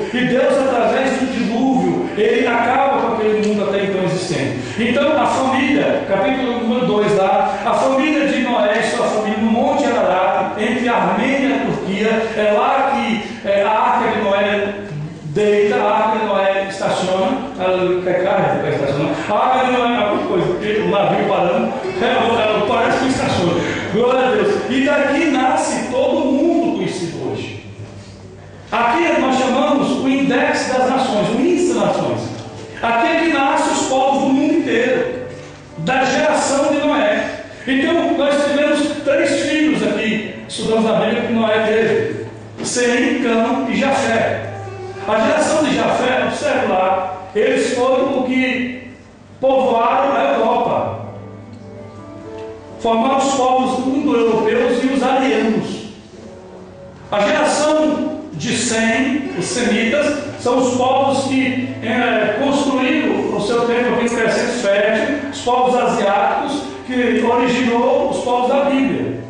E Deus, através do dilúvio, Ele acaba com aquele mundo até então existente. Então, a família, capítulo número 2 lá, a família de Noé, sua família no Monte Ararat, entre a Armênia e a Turquia, é lá que a Arca de Noé deita, a Arca de Noé estaciona, quer carro para estacionar, a Arca de Noé é alguma coisa, porque o navio parando, parece que estaciona. Glória a Deus. E daqui nasce todo mundo conhecido hoje. Aqui nós chamamos o Index das Nações, o Índice das Nações. Aqui é que nasce os povos do mundo inteiro, da geração de Noé. Então, nós tivemos 3 filhos aqui, estudamos na Bíblia que Noé teve: Sem, Cã e Jafé. A geração de Jafé, observe lá, eles foram o que povoaram a Europa, formaram os povos indo-europeus e os arianos. A geração de Sem, os semitas, são os povos que construíram o seu templo aqui no Crescente Fértil, os povos asiáticos, que originou os povos da Bíblia.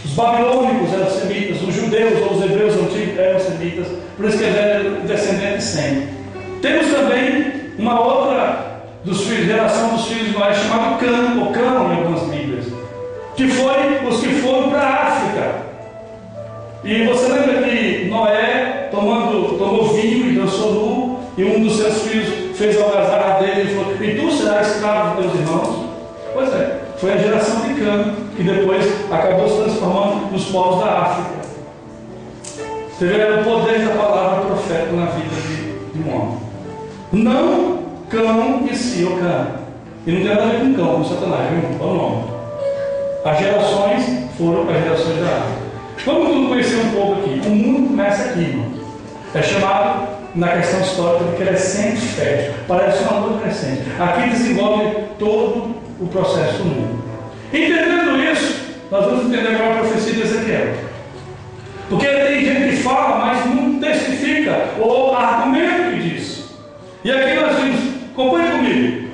Os babilônicos eram semitas, os judeus ou os hebreus antigos eram semitas, por isso que eles eram descendentes de Sem. Temos também uma outra geração dos filhos de Noé, chamada Cã, ou Cã em algumas Bíblias, que foi os que foram para a África. E você lembra que Noé tomou vinho e dançou nu, e um dos seus filhos fez a algazarra dele e falou: e tu serás escravo dos teus irmãos? Pois é, foi a geração de Cã, que depois acabou se transformando nos povos da África. Você vê o poder da palavra profética na vida de um homem. Não Cão em si, ou Cã. E não tem nada a ver com cão, com Satanás, viu? Olha o nome. As gerações foram as gerações da África. Vamos conhecer um pouco aqui. O mundo começa aqui, irmão. É chamado, na questão histórica, de crescente fértil. Parece uma lua crescente. Aqui desenvolve todo o processo do mundo. Entendendo isso, nós vamos entender agora a profecia de Ezequiel. Porque tem gente que fala, mas não testifica ou argumenta que diz. E aqui nós vimos, acompanhe comigo.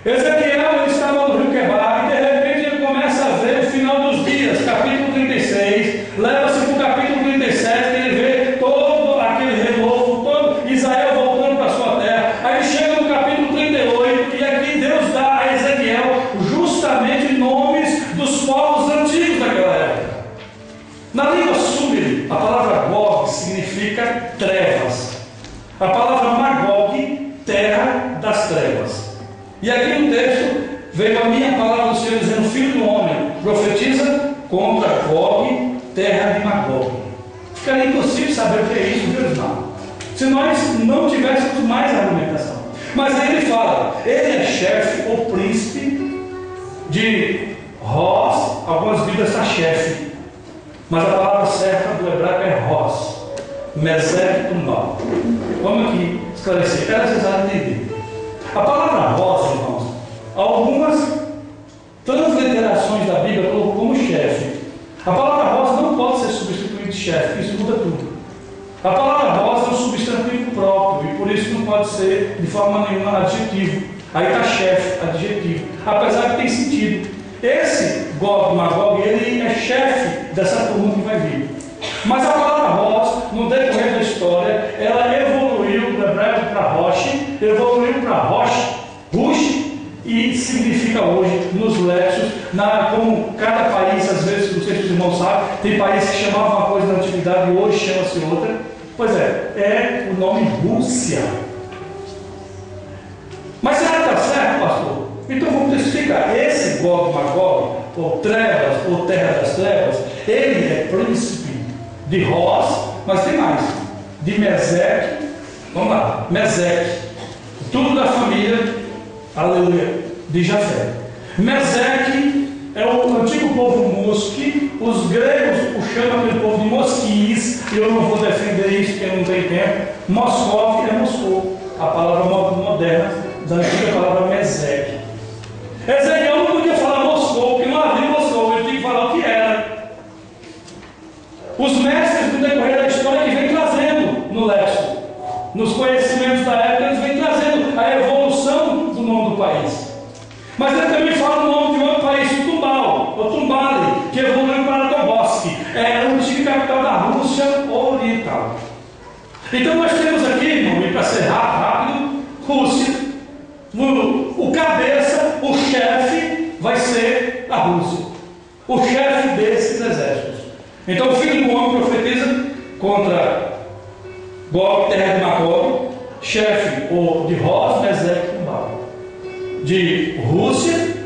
Ezequiel estava no rio Quebar e de repente ele começa a ver o final dos dias, capítulo 36, leva-se para o capítulo 37, que ele vê todo aquele renovo, todo Israel voltando para a sua terra. Aí ele chega no capítulo 38 e aqui Deus dá a Ezequiel justamente nomes dos povos antigos daquela época. Na língua súmeri, a palavra Gog significa trevas. A palavra Magog, terra das trevas. E aqui no texto veio a minha palavra do Senhor dizendo: filho do homem, profetiza contra Gog, terra de Magog. Ficaria impossível saber o que é isso, viu, irmão? Se nós não tivéssemos mais argumentação. Mas aí ele fala, ele é chefe ou príncipe de Ros, algumas Bíblias está chefe, mas a palavra certa do hebraico é Ros, Mesec Tumbal. Vamos aqui esclarecer, era necessário entender. A palavra Ros, irmãos, algumas transliterações da Bíblia colocam como chefe. A palavra Ros não pode ser substituída de chefe, isso muda tudo. A palavra Ros é um substantivo próprio e por isso não pode ser de forma nenhuma adjetivo. Aí está chefe, adjetivo, apesar que tem sentido. Esse Gog Magog, ele é chefe dessa turma que vai vir. Mas a palavra Ros, no decorrer da história, ela evoluiu do hebraico para Rosh, evoluiu para Rush, e significa hoje, nos léxicos, como cada país, às vezes, não sei se os irmãos sabem, tem países que chamavam uma coisa na antiguidade e hoje chama-se outra. Pois é o nome Rússia. Mas será que está certo, pastor? Então vamos testificar. Esse Gog Magog, ou trevas, ou terra das trevas, ele é príncipe de Ros, mas tem mais, de Mesec, vamos lá, Mesec, tudo da família, aleluia, de Jafé. Mesec é o antigo povo Musque, os gregos chamam aquele povo de Mosquis, e eu não vou defender isso porque não tem tempo. Moscov é Moscou, a palavra moderna da antiga palavra Mesec. Ezequiel não podia falar Moscou, porque não havia Moscou, ele tinha que falar o que era. Os mestres do decorrer da história que vem trazendo no léxico, nos conhecimentos da época, eles vêm trazendo a evolução do nome do país. Mas ele também fala o nome de outro país, Tumbal, ou Tumbali, que evoluiu para Tobolsk, é a antiga capital da Rússia Oriental. Então nós temos aqui, irmão, e para ser rápido, Rússia, o cabeça, o chefe vai ser a Rússia, o chefe desses exércitos. Então o filho do homem profetiza contra Gog, terra de Magog, chefe ou de Ros, Mesec e Tubal, de Rússia,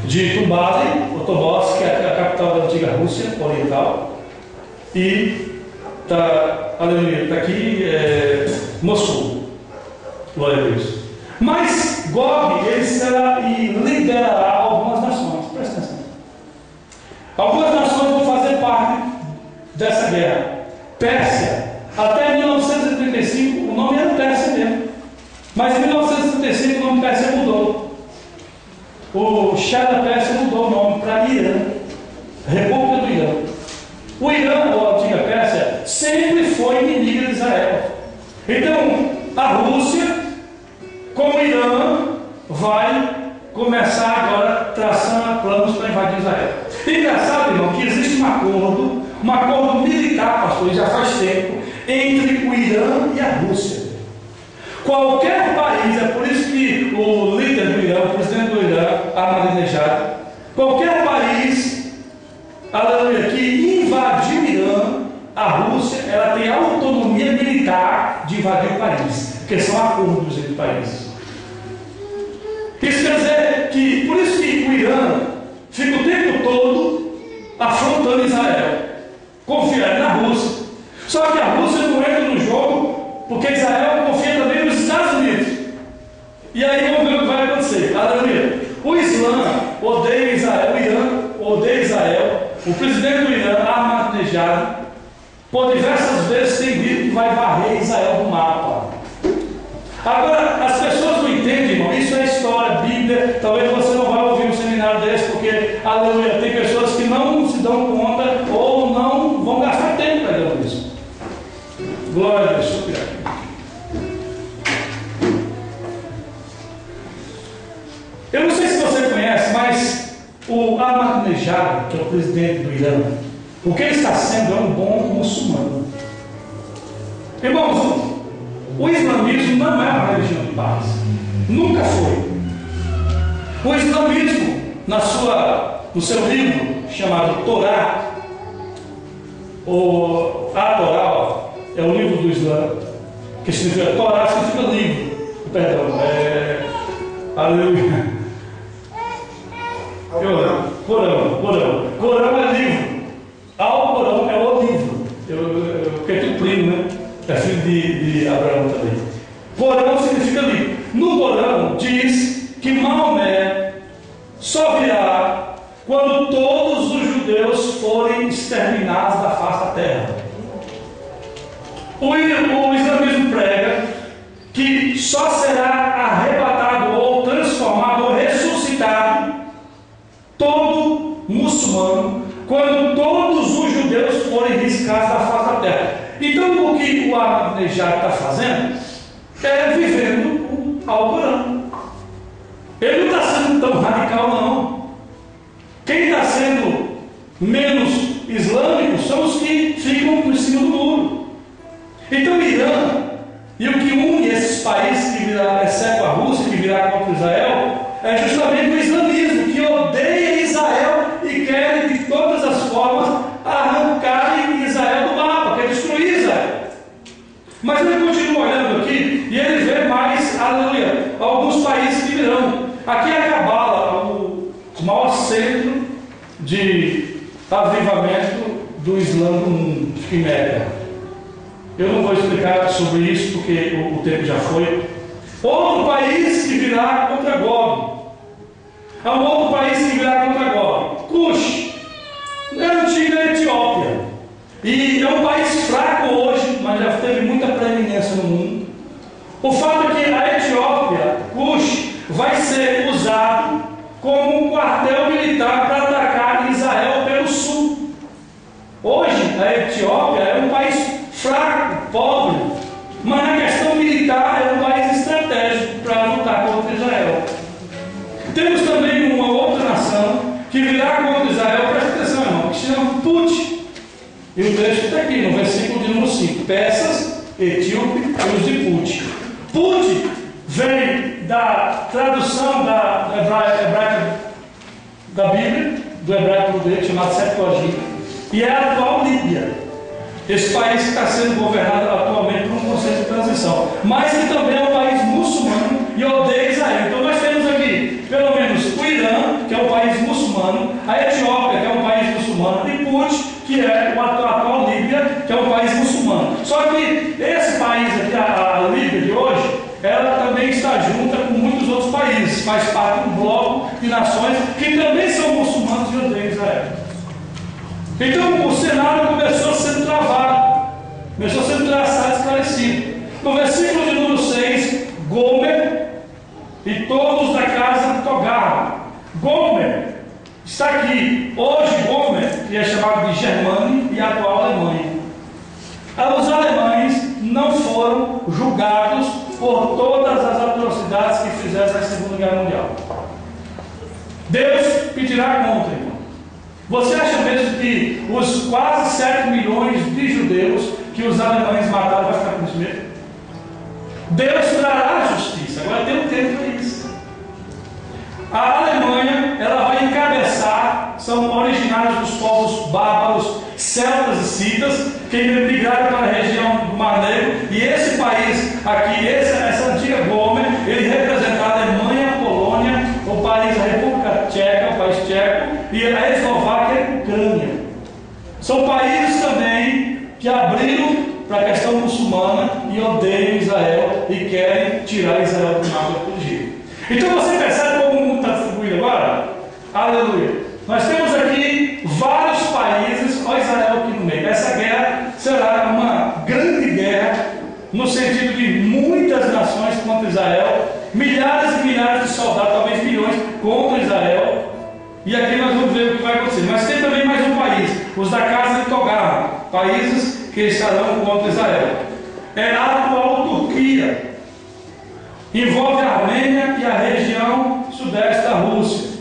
de Tubal, ou Tobos, que é a capital da antiga Rússia oriental, e aleluia, está aqui Moscou, glória a Deus. Mas Gog, ele será e liderará algumas nações, presta atenção. Algumas nações vão fazer parte dessa guerra. Pérsia, até 1935 o nome era Pérsia mesmo, mas em 1935 o nome Pérsia mudou. O Shah da Pérsia mudou o nome para Irã, República do Irã. O Irã, ou a antiga Pérsia, sempre foi inimiga de Israel. Então, a Rússia, como o Irã, vai começar agora traçando planos para invadir Israel. Engraçado, irmão, que existe um acordo militar, pastor, já faz tempo, entre o Irã e a Rússia. Qualquer país, é por isso que o líder do Irã, o presidente do Irã, Ahmadinejad, qualquer país, aleluia, que invadir o Irã, a Rússia, ela tem autonomia militar de invadir o país, porque são acordos entre países. Isso quer dizer que, por isso que o Irã fica o tempo todo afrontando Israel, confiando na Rússia. Só que a Rússia não entra no jogo, porque Israel confia também nos Estados Unidos. E aí vamos ver o que vai acontecer. Aleluia. O Islã odeia Israel, o Irã odeia Israel. O presidente do Irã, Ahmadinejad, por diversas vezes tem dito que vai varrer Israel do mapa. Agora, as pessoas não entendem, irmão, isso é história, Bíblia. Talvez você não vá ouvir um seminário desse, porque, aleluia, tem pessoas que não se dão conta ou não vão gastar tempo pregando isso. Glória a Deus. Eu não sei se você conhece, mas o Ahmadinejad, que é o presidente do Irã, o que ele está sendo é um bom muçulmano. Irmãos, o islamismo não é uma religião de paz. Nunca foi. O islamismo, no seu livro chamado Torá, ou a Torá, é o livro do Islã, que significa Torá, significa livro. Perdão, aleluia. Corão é livro. Alcorão é o livro. Porque é tudo primo, né? É filho de Abraão também. Corão significa livro. No Corão diz que Maomé só virá quando todos os judeus forem exterminados da face da terra. O islamismo prega que só será arrebatado ou transformado ou ressuscitado todo muçulmano quando todos os judeus forem riscados da face da terra. Então o que o Ahmadinejad está fazendo é vivendo o Alcorão. Ele não está sendo tão radical, não. Quem está sendo menos islâmico são os que ficam por cima do muro. Então o Irã, e o que une esses países que virá, exceto a Rússia, que virá contra Israel, é justamente o islamismo, que odeia Israel e quer de todas as formas arrancar Israel do mapa, quer destruir Israel. Mas ele continua olhando aqui e ele vê mais, aleluia, alguns países que virão. Aqui é a Cabala, o maior centro de avivamento do Islã no mundo, em Meca. Eu não vou explicar sobre isso porque o tempo já foi. Outro país que virá contra Gog. Há um outro país que virá contra Gog. Cush. É a antiga Etiópia. E é um país fraco hoje, mas já teve muita preeminência no mundo. O fato é que a Etiópia, Cush, vai ser usado como um quartel militar para atacar Israel pelo sul. Hoje, a Etiópia é um país fraco, pobre, mas na questão militar é um país estratégico para lutar contra Israel. Temos também uma outra nação que virá contra Israel, presta atenção, irmão, que se chama Put. E o texto está aqui no versículo de número 5. Persas etíope e os de Put. Put vem da tradução da hebraica da Bíblia, do hebraico grego, chamado Septuaginta, e é a atual Líbia. Esse país que está sendo governado atualmente por um conceito de transição, mas que também é um país muçulmano e odeia Israel. Então nós temos aqui, pelo menos, o Irã, que é um país muçulmano, a Etiópia, que é um país muçulmano, e Put, que é a atual Líbia, que é um país muçulmano. Só que esse país aqui, a Líbia de hoje, ela também está junta com muitos outros países, faz parte de um bloco de nações que também são muçulmanos e odeiam Israel. Então o cenário começou sendo travado, começou sendo traçado, esclarecido. No versículo de número 6, Gomer e todos da casa de Togarma. Gomer está aqui. Hoje Gomer, que é chamado de Germânia e atual Alemanha. Os alemães não foram julgados por todas as atrocidades que fizeram na Segunda Guerra Mundial. Deus pedirá conta, irmão. Você acha mesmo que os quase 7 milhões de judeus que os alemães mataram vai ficar com isso mesmo? Deus trará a justiça. Agora tem um tempo para isso. A Alemanha, ela vai encabeçar, são originários dos povos bárbaros, celtas e citas, que migraram para a região do Mar Negro, e esse país aqui, essa antiga Gomer, ele representa a Alemanha, a Polônia, o país, a República Tcheca, o país tcheco, e a Eslováquia e a Ucrânia. São países também que abriram para a questão muçulmana e odeiam Israel e querem tirar Israel do mapa todo jeito. Então você percebe como o mundo está distribuído agora? Aleluia! Nós temos aqui vários países, olha Israel aqui no meio. Essa guerra será uma grande guerra, no sentido de muitas nações contra Israel, milhares e milhares de soldados, talvez milhões, contra Israel. E aqui nós vamos ver o que vai acontecer. Mas tem também mais um país, os da casa de Togarma, países que estarão contra Israel. É a atual Turquia. Envolve a Armênia e a região sudeste da Rússia.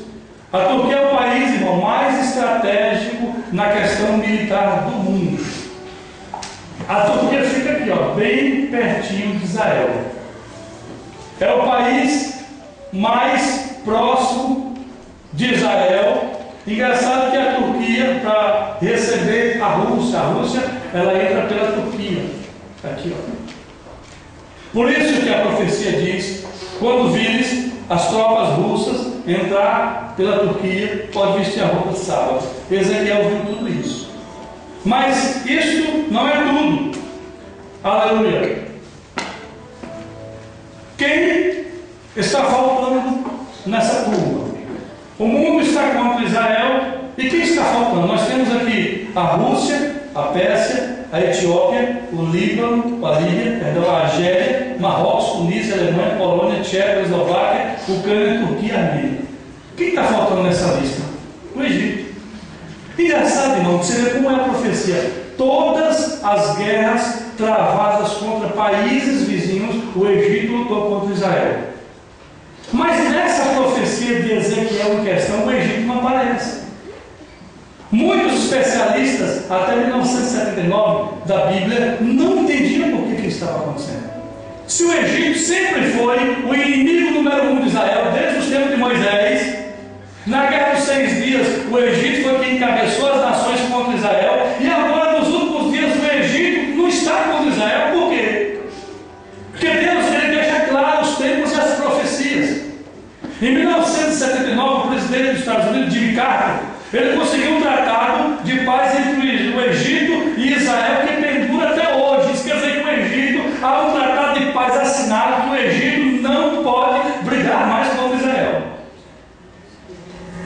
A Turquia é o país, irmão, mais estratégico na questão militar do mundo. A Turquia fica aqui, ó, bem pertinho de Israel. É o país mais próximo de Israel. Engraçado que a Turquia, para receber a Rússia, ela entra pela Turquia. Aqui, ó. Por isso que a profecia diz: quando vires as tropas russas entrar pela Turquia, pode vestir a roupa de sábado. Ezequiel viu tudo isso. Mas isto não é tudo. Aleluia. Quem está faltando nessa turma? O mundo está contra Israel. E quem está faltando? Nós temos aqui a Rússia, a Pérsia, a Etiópia, o Líbano, a Argélia, Marrocos, Tunísia, Alemanha, Polônia, Tcheca, Eslováquia, Ucrânia, Turquia e Armênia. Quem está faltando nessa lista? O Egito. Engraçado, irmão, que você vê como é a profecia. Todas as guerras travadas contra países vizinhos, o Egito lutou contra Israel. Mas nessa profecia de Ezequiel em questão, o Egito não aparece. Muitos especialistas, até 1979, da Bíblia, não entendiam por que isso estava acontecendo. Se o Egito sempre foi o inimigo número 1 de Israel, desde os tempos de Moisés, na Guerra dos 6 Dias, o Egito foi quem encabeçou as nações contra Israel, e agora, nos últimos dias, o Egito não está contra Israel. Por quê? Porque Deus, ele deixa claro os tempos e as profecias. Em 1979, o presidente dos Estados Unidos, Jimmy Carter, ele conseguiu um tratado de paz entre o Egito e Israel que perdura até hoje. Isso quer dizer que o Egito, há um tratado de paz assinado que o Egito não pode brigar mais contra Israel.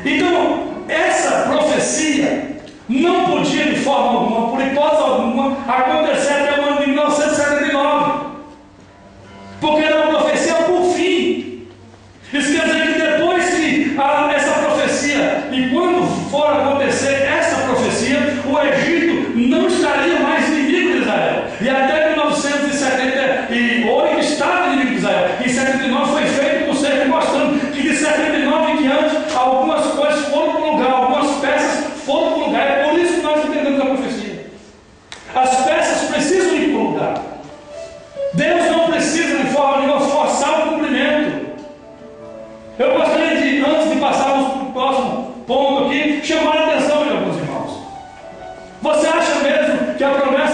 Então, essa profecia não podia de forma alguma, por hipótese alguma, acontecer até o ano de 1979. Porque era uma profecia por fim. Isso quer dizer que depois que essa profecia, e quando for acontecer essa profecia, o ponto aqui chamar a atenção de alguns irmãos. Você acha mesmo que a promessa